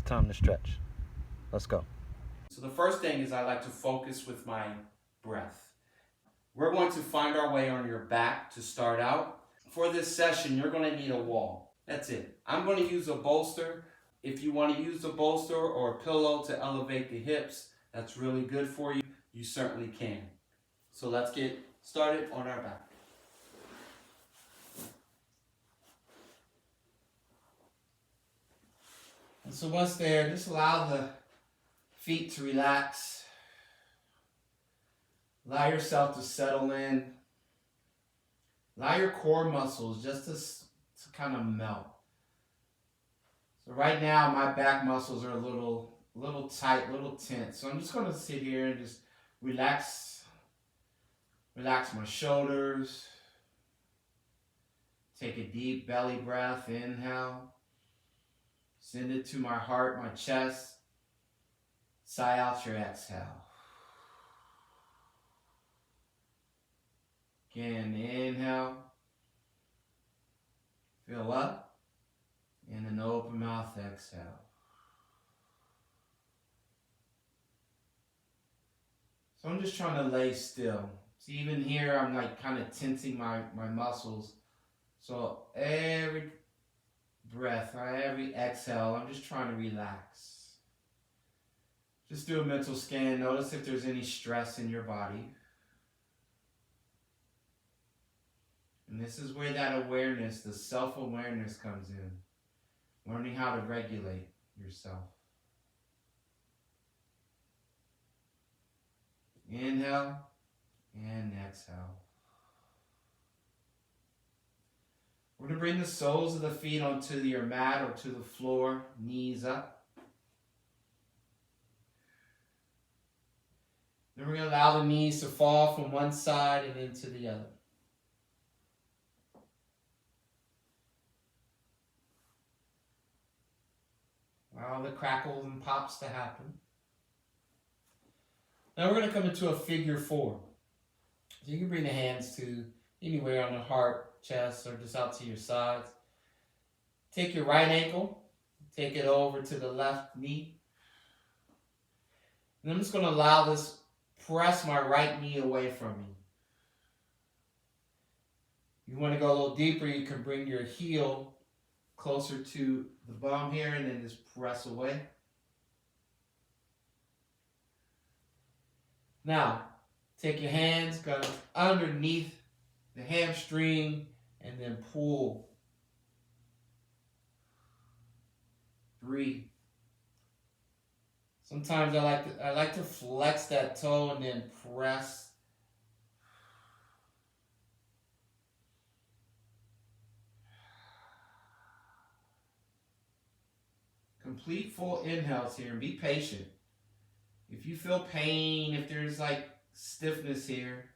time to stretch. Let's go. So the first thing is I like to focus with my breath. We're going to find our way on your back to start out. For this session, you're going to need a wall. That's it. I'm going to use a bolster. If you want to use a bolster or a pillow to elevate the hips, that's really good for you. You certainly can. So let's get started on our back. And so once there, just allow the feet to relax. Allow yourself to settle in. Allow your core muscles just to kind of melt. So right now, my back muscles are a little tight, a little tense. So I'm just going to sit here and just relax my shoulders. Take a deep belly breath. Inhale. Send it to my heart, my chest. Sigh out your exhale. Again, inhale. Fill up. And then open mouth, exhale. So I'm just trying to lay still. So even here, I'm like kind of tensing my muscles. So every breath, every exhale, I'm just trying to relax. Just do a mental scan. Notice if there's any stress in your body. And this is where that awareness, the self-awareness comes in. Learning how to regulate yourself. Inhale and exhale. We're going to bring the soles of the feet onto your mat or to the floor, knees up. Then we're going to allow the knees to fall from one side and into the other. Allow the crackles and pops to happen. Now we're going to come into a figure four. So you can bring the hands to anywhere on the heart, chest, or just out to your sides. Take your right ankle, take it over to the left knee. And I'm just going to allow this, press my right knee away from me. If you want to go a little deeper, you can bring your heel closer to the bum here and then just press away. Now, take your hands, go underneath the hamstring and then pull. Breathe. Sometimes I like to flex that toe and then press. Complete full inhales here and be patient. If you feel pain, if there's like stiffness here,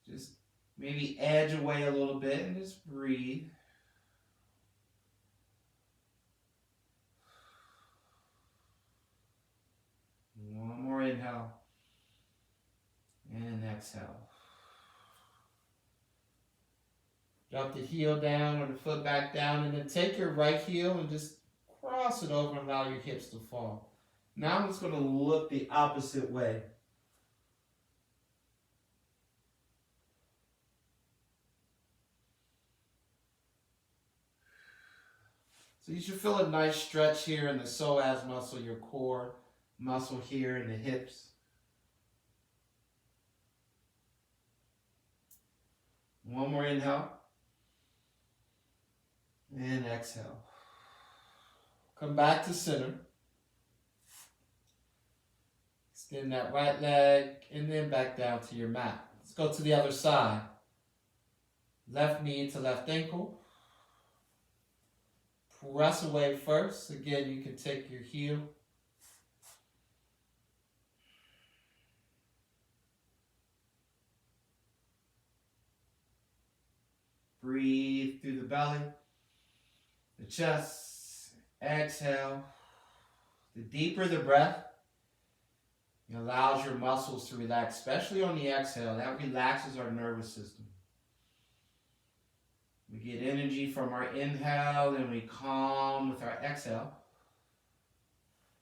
just maybe edge away a little bit and just breathe. One more inhale and exhale. Drop the heel down or the foot back down and then take your right heel and just cross it over and allow your hips to fall. Now I'm just going to look the opposite way. So you should feel a nice stretch here in the psoas muscle, your core muscle here in the hips. One more inhale. And exhale. Come back to center. Extend that right leg and then back down to your mat. Let's go to the other side. Left knee to left ankle. Press away first. Again, you can take your heel. Breathe through the belly, the chest. Exhale. The deeper the breath, it allows your muscles to relax, especially on the exhale. That relaxes our nervous system. We get energy from our inhale and we calm with our exhale.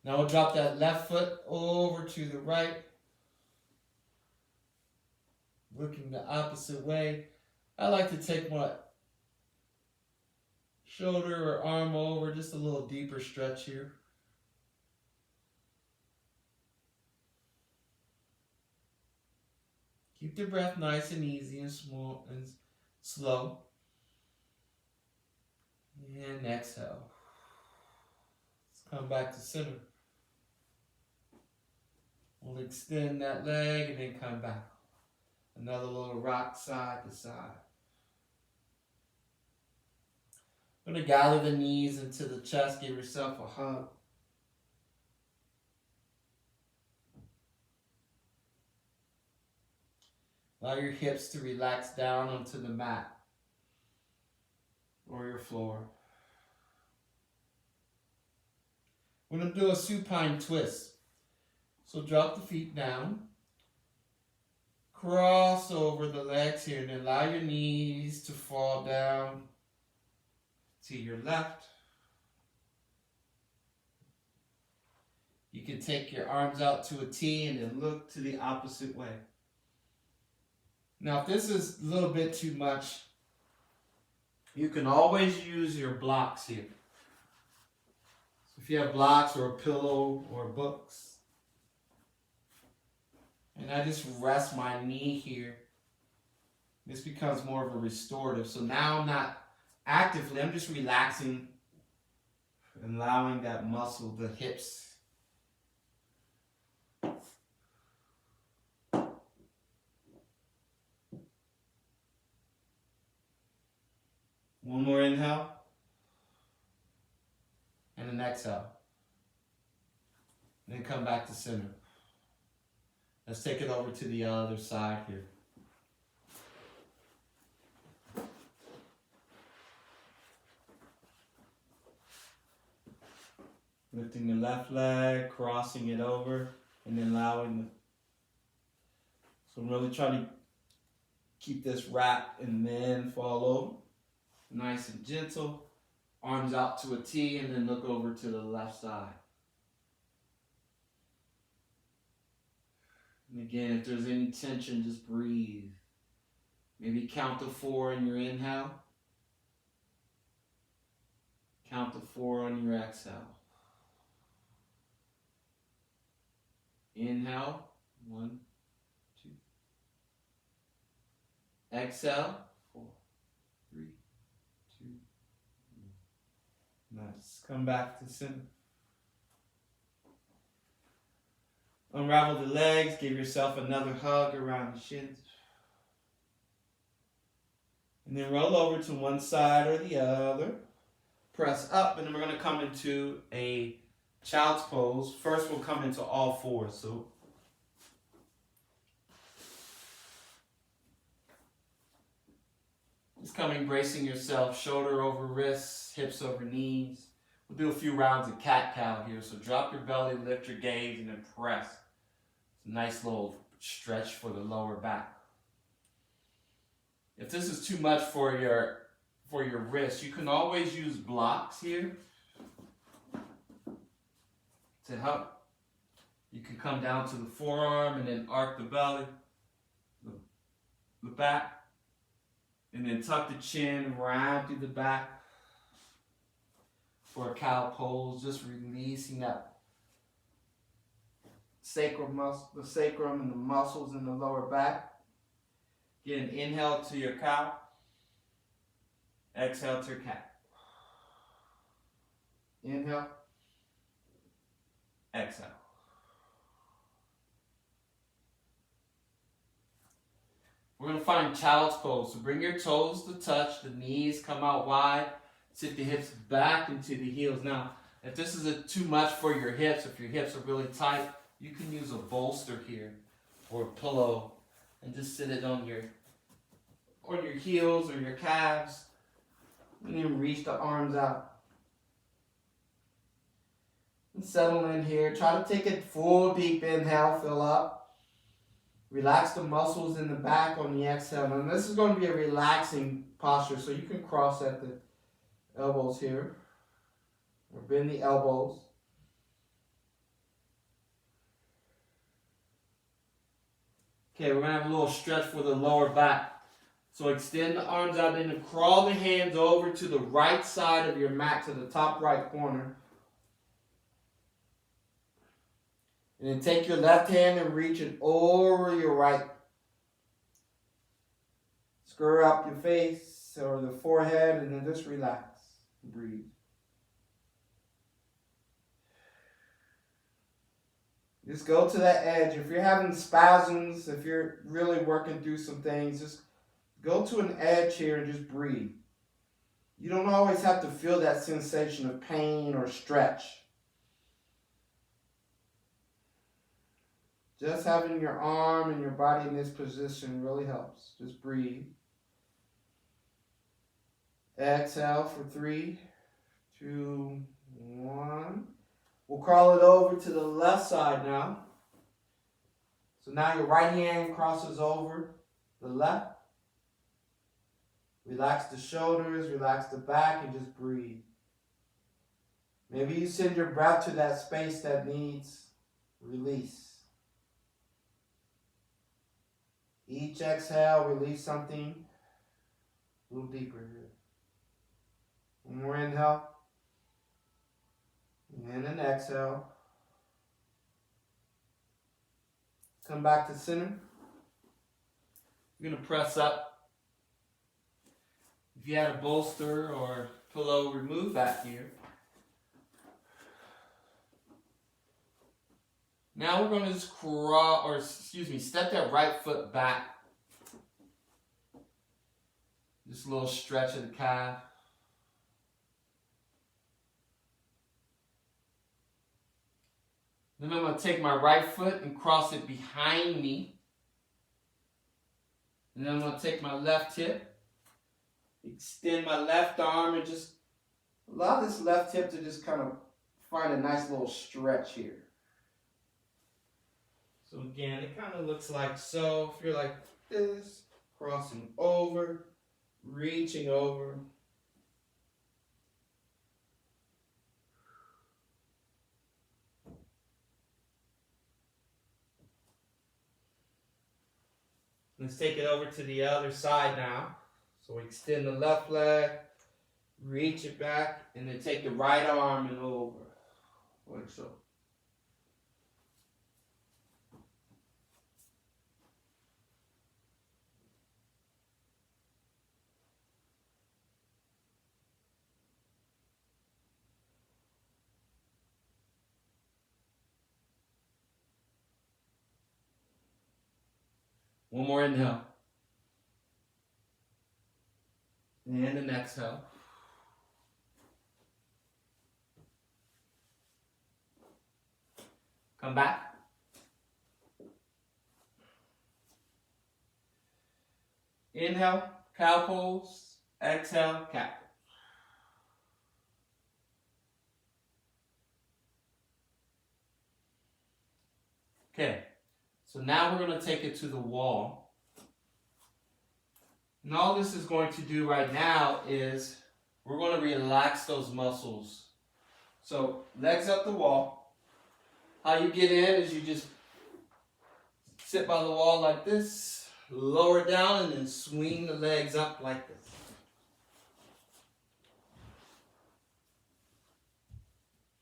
Now we'll drop that left foot over to the right, looking the opposite way. I like to take my shoulder or arm over, just a little deeper stretch here. Keep the breath nice and easy and small and slow. And exhale. Let's come back to center. We'll extend that leg and then come back. Another little rock side to side. I'm going to gather the knees into the chest. Give yourself a hug. Allow your hips to relax down onto the mat or your floor. We're going to do a supine twist. So drop the feet down. Cross over the legs here and then allow your knees to fall down to your left. You can take your arms out to a T and then look to the opposite way. Now, if this is a little bit too much, you can always use your blocks here. So if you have blocks or a pillow or books, and I just rest my knee here, this becomes more of a restorative. So now I'm not actively, I'm just relaxing and allowing that muscle, the hips. One more inhale. And an exhale. And then come back to center. Let's take it over to the other side here. Lifting the left leg, crossing it over, and then allowing the... So I'm really trying to keep this wrap and then fall over. Nice and gentle. Arms out to a T and then look over to the left side. And again, if there's any tension, just breathe. Maybe count to 4 in your inhale. Count to 4 on your exhale. Inhale. 1, 2. Exhale. 4, 3, 2, 1. Nice. Come back to center. Unravel the legs. Give yourself another hug around the shins. And then roll over to one side or the other. Press up, and then we're going to come into a child's pose. First, we'll come into all fours. So, just coming, bracing yourself, shoulder over wrists, hips over knees. We'll do a few rounds of cat-cow here. So drop your belly, lift your gaze, and then press. It's a nice little stretch for the lower back. If this is too much for your wrist, you can always use blocks here to help. You can come down to the forearm and then arc the belly, the back, and then tuck the chin, round through the back for a cow pose, just releasing that sacrum muscle, the sacrum and the muscles in the lower back. Again, inhale to your cow, exhale to your cat. Inhale, exhale. We're going to find child's pose. So bring your toes to touch, the knees come out wide, sit the hips back into the heels. Now, if this is too much for your hips, if your hips are really tight, you can use a bolster here or a pillow and just sit it on your heels or your calves. And then reach the arms out. And settle in here. Try to take a full deep inhale, fill up. Relax the muscles in the back on the exhale. Now this is going to be a relaxing posture, so you can cross at the elbows here, or bend the elbows. Okay, we're going to have a little stretch for the lower back. So extend the arms out and then crawl the hands over to the right side of your mat, to the top right corner. And then take your left hand and reach it over your right. Screw up your face or the forehead and then just relax. Breathe. Just go to that edge. If you're having spasms, if you're really working through some things, just go to an edge here and just breathe. You don't always have to feel that sensation of pain or stretch. Just having your arm and your body in this position really helps. Just breathe. Exhale for 3, 2, 1. We'll crawl it over to the left side now. So now your right hand crosses over the left. Relax the shoulders, relax the back, and just breathe. Maybe you send your breath to that space that needs release. Each exhale, release something a little deeper here. One more inhale. And an exhale. Come back to center. You're going to press up. If you had a bolster or pillow, remove that here. Now we're going to just step that right foot back. Just a little stretch of the calf. Then I'm going to take my right foot and cross it behind me. And then I'm going to take my left hip, extend my left arm, and just allow this left hip to just kind of find a nice little stretch here. So again, it kind of looks like so. If you're like this, crossing over, reaching over. Let's take it over to the other side now. So extend the left leg, reach it back, and then take the right arm and over, like so. One more inhale. And an exhale. Come back. Inhale, cow pose. Exhale, cat. Okay. So now we're going to take it to the wall. And all this is going to do right now is we're going to relax those muscles. So legs up the wall. How you get in is you just sit by the wall like this, lower down, and then swing the legs up like this.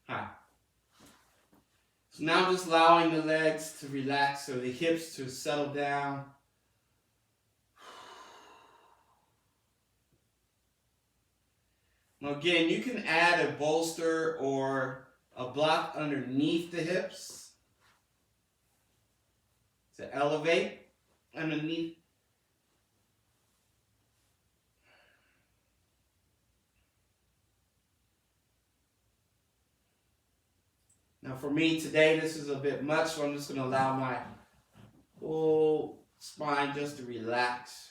Hi. So now just allowing the legs to relax or the hips to settle down. Now again, you can add a bolster or a block underneath the hips to elevate underneath. Now for me today, this is a bit much, so I'm just going to allow my whole spine just to relax.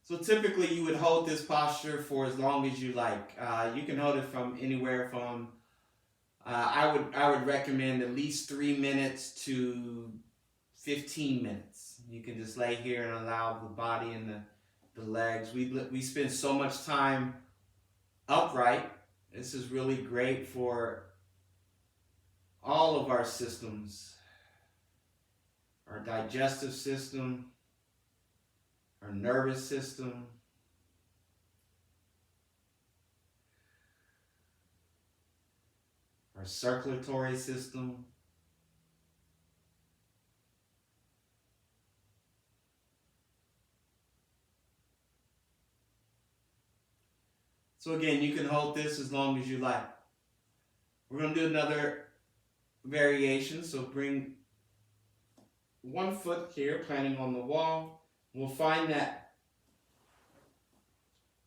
So typically you would hold this posture for as long as you like. You can hold it from anywhere from, I would recommend at least 3 minutes to 15 minutes. You can just lay here and allow the body and the legs. We spend so much time upright. This is really great for all of our systems. Our digestive system, our nervous system, our circulatory system. So again, you can hold this as long as you like. We're going to do another variation. So bring one foot here, planting on the wall. We'll find that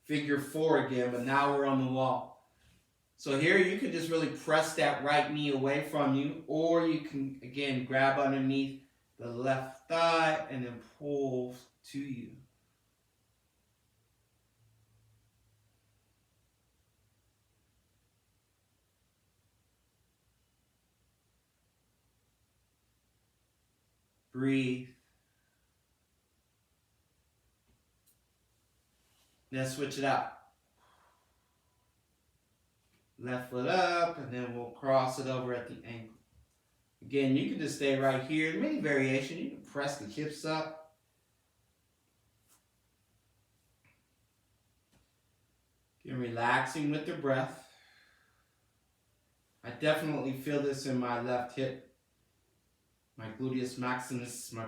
figure 4 again, but now we're on the wall. So here you can just really press that right knee away from you, or you can, again, grab underneath the left thigh and then pull to you. Breathe. Then switch it out. Left foot up, and then we'll cross it over at the ankle. Again, you can just stay right here. Many variation. You can press the hips up. Again, relaxing with the breath. I definitely feel this in my left hip, my gluteus maximus, my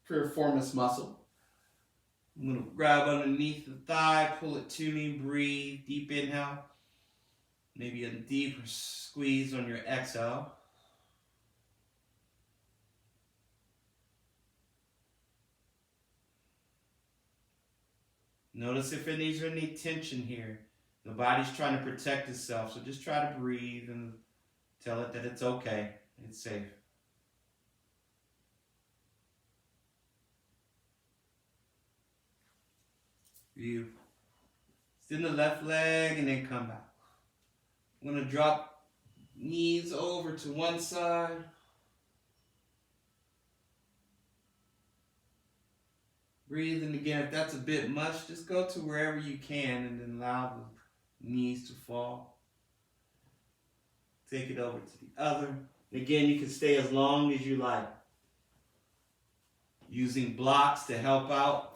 piriformis muscle. I'm going to grab underneath the thigh, pull it to me, breathe, deep inhale. Maybe a deeper squeeze on your exhale. Notice if there's any tension here. The body's trying to protect itself, so just try to breathe and tell it that it's okay, it's safe. You extend the left leg and then come back. I'm going to drop knees over to one side. Breathe, and again, if that's a bit much, just go to wherever you can and then allow the knees to fall. Take it over to the other. Again, you can stay as long as you like. Using blocks to help out.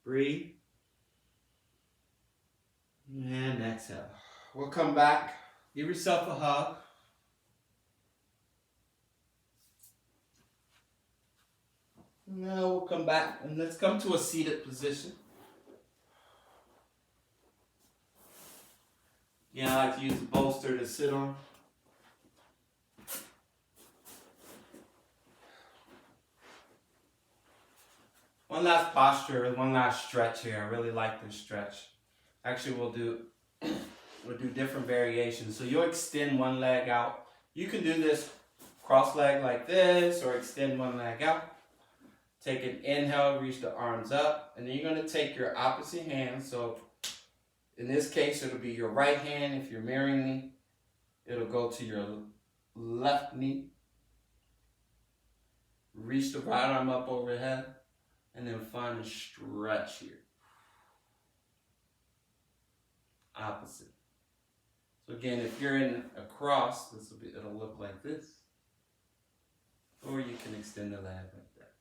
Breathe. And exhale. We'll come back. Give yourself a hug. Now we'll come back and let's come to a seated position. Yeah, I like to use a bolster to sit on. One last posture, one last stretch here. I really like this stretch. Actually, we'll do different variations. So you'll extend one leg out. You can do this cross leg like this or extend one leg out. Take an inhale, reach the arms up, and then you're going to take your opposite hand. So in this case, it'll be your right hand. If you're mirroring me, it'll go to your left knee. Reach the right arm up overhead, and then find a stretch here. Opposite. So again, if you're in a cross, it'll look like this. Or you can extend the leg like that.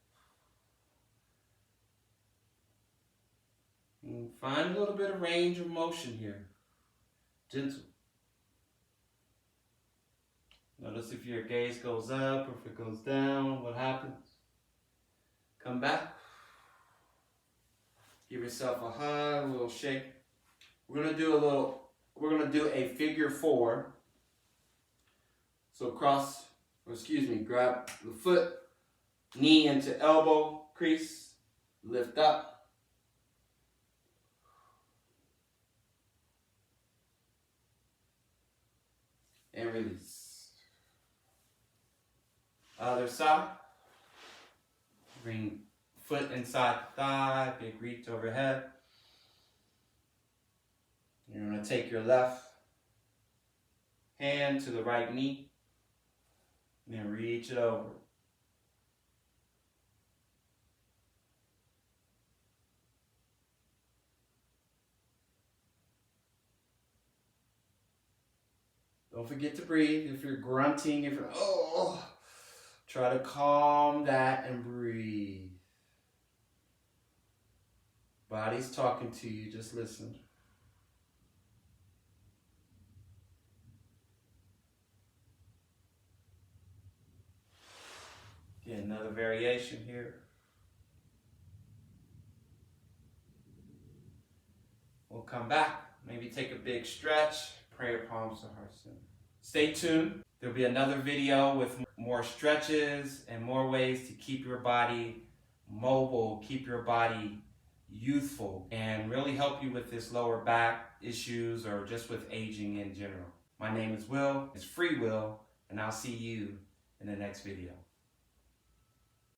And find a little bit of range of motion here. Gentle. Notice if your gaze goes up or if it goes down, what happens. Come back. Give yourself a hug, a little shake. We're gonna do a figure 4. So grab the foot, knee into elbow crease, lift up, and release. Other side. Bring foot inside the thigh, big reach overhead. You're going to take your left hand to the right knee and then reach it over. Don't forget to breathe. If you're grunting, if you're, try to calm that and breathe. Body's talking to you, just listen. Get another variation here. We'll come back, maybe take a big stretch, prayer palms to heart center. Stay tuned. There'll be another video with more stretches and more ways to keep your body mobile, keep your body youthful, and really help you with this lower back issues or just with aging in general. My name is Will, it's Free Will, and I'll see you in the next video.